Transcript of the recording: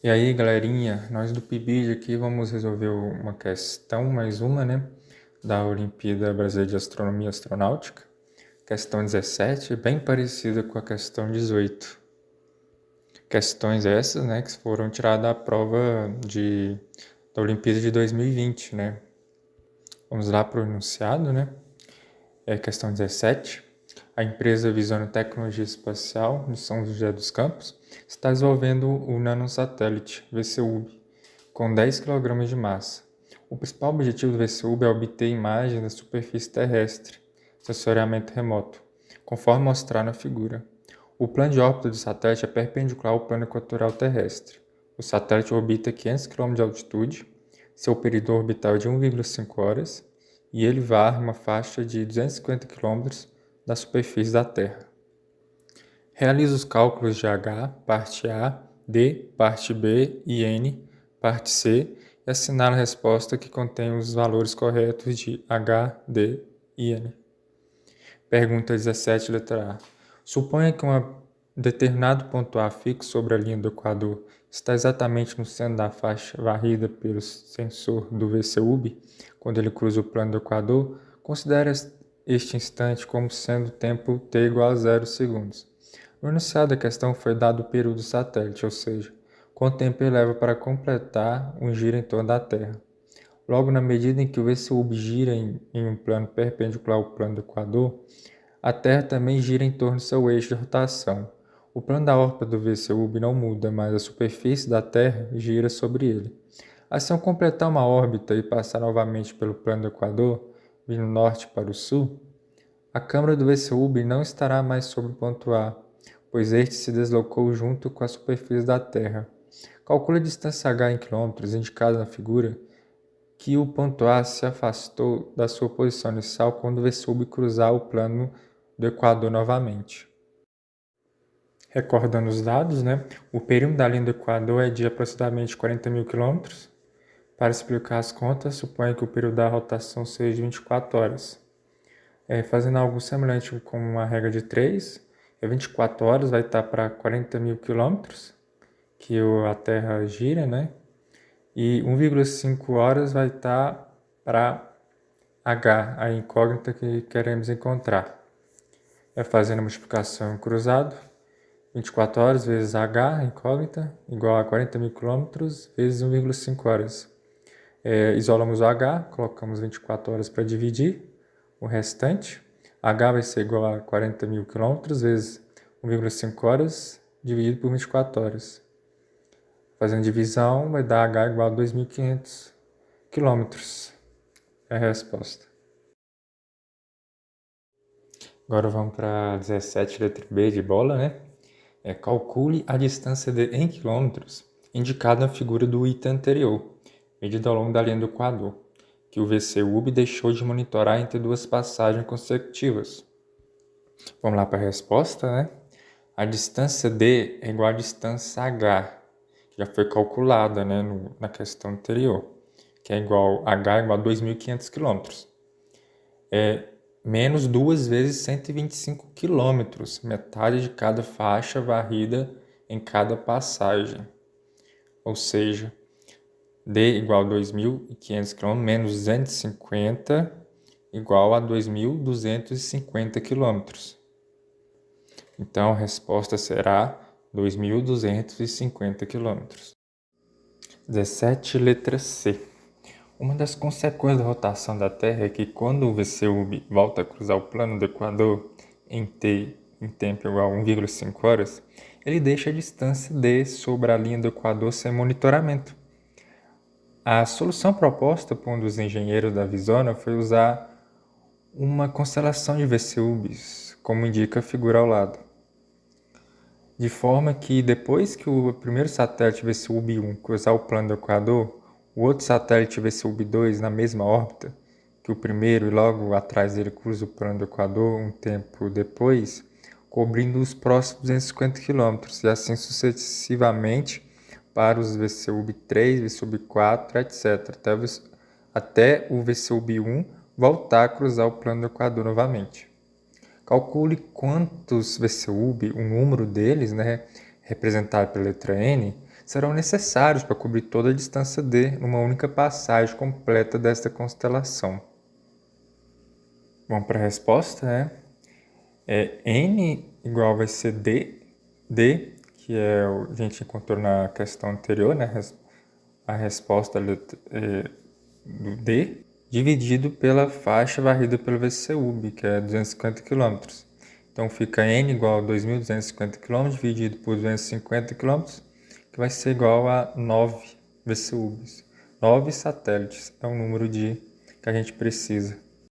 E aí, galerinha, nós do PIBID aqui vamos resolver uma questão, mais uma, né, da Olimpíada Brasileira de Astronomia e Astronáutica. Questão 17, bem parecida com a questão 18. Questões essas, né, que foram tiradas da prova da Olimpíada de 2020, né. Vamos lá para o enunciado, né. Questão 17. A empresa Visão Tecnologia Espacial, de São José dos Campos, está desenvolvendo o nanosatélite VCUB, com 10 kg de massa. O principal objetivo do VCUB é obter imagens da superfície terrestre, sensoriamento remoto, conforme mostrado na figura. O plano de órbita do satélite é perpendicular ao plano equatorial terrestre. O satélite orbita 500 km de altitude, seu período orbital é de 1,5 horas, e ele varre uma faixa de 250 km da superfície da Terra. Realiza os cálculos de H, parte A, D, parte B e N, parte C, e assinala a resposta que contém os valores corretos de H, D e N. Pergunta 17, letra A. Suponha que um determinado ponto A fixo sobre a linha do Equador está exatamente no centro da faixa varrida pelo sensor do VCUB quando ele cruza o plano do Equador. Considere este instante como sendo o tempo t igual a 0 segundos. No enunciado da questão foi dado o período do satélite, ou seja, quanto tempo ele leva para completar um giro em torno da Terra. Logo, na medida em que o VCUB gira em um plano perpendicular ao plano do Equador, a Terra também gira em torno do seu eixo de rotação. O plano da órbita do VCUB não muda, mas a superfície da Terra gira sobre ele. Assim, ao completar uma órbita e passar novamente pelo plano do Equador, vindo norte para o sul, a câmara do VCUB não estará mais sobre o ponto A, pois este se deslocou junto com a superfície da Terra. Calcule a distância h em quilômetros indicada na figura que o ponto A se afastou da sua posição inicial quando o VCUB cruzar o plano do Equador novamente. Recordando os dados, né? O perímetro da linha do Equador é de aproximadamente 40 mil quilômetros. Para explicar as contas, suponha que o período da rotação seja de 24 horas. Fazendo algo semelhante com uma regra de 3, 24 horas vai estar para 40 mil quilômetros, que a Terra gira, né? E 1,5 horas vai estar para H, a incógnita que queremos encontrar. Fazendo a multiplicação cruzado, 24 horas vezes H, a incógnita, igual a 40 mil quilômetros vezes 1,5 horas. Isolamos o H, colocamos 24 horas para dividir o restante. H vai ser igual a 40 mil quilômetros vezes 1,5 horas dividido por 24 horas. Fazendo divisão, vai dar H igual a 2.500 quilômetros. É a resposta. Agora vamos para 17, letra B de bola, né? Calcule a distância em quilômetros indicada na figura do item anterior, medida ao longo da linha do Equador, que o VCUB deixou de monitorar entre duas passagens consecutivas. Vamos lá para a resposta, né? A distância D é igual à distância H, que já foi calculada, né, na questão anterior, que é igual H igual a 2.500 quilômetros. Menos 2 vezes 125 quilômetros, metade de cada faixa varrida em cada passagem. Ou seja, D igual a 2.500 km menos 250 igual a 2.250 km. Então, a resposta será 2.250 km. 17, letra C. Uma das consequências da rotação da Terra é que quando o VCUB volta a cruzar o plano do Equador em tempo igual a 1,5 horas, ele deixa a distância D sobre a linha do Equador sem monitoramento. A solução proposta por um dos engenheiros da Visona foi usar uma constelação de VCUBs, como indica a figura ao lado. De forma que depois que o primeiro satélite VCUB-1 cruzar o plano do Equador, o outro satélite VCUB-2 na mesma órbita que o primeiro e logo atrás dele cruza o plano do Equador um tempo depois, cobrindo os próximos 250 km e assim sucessivamente para os VCUB-3, VCUB-4, etc. Até o VCUB-1 voltar a cruzar o plano do Equador novamente. Calcule quantos VCUB, o número deles, né, representado pela letra N, serão necessários para cobrir toda a distância D numa única passagem completa desta constelação. Vamos para a resposta, N igual vai ser D, que a gente encontrou na questão anterior, né? A resposta do D, dividido pela faixa varrida pelo VCUB, que é 250 km. Então fica N igual a 2.250 km dividido por 250 km, que vai ser igual a 9 VCUBs. 9 satélites é o número que a gente precisa.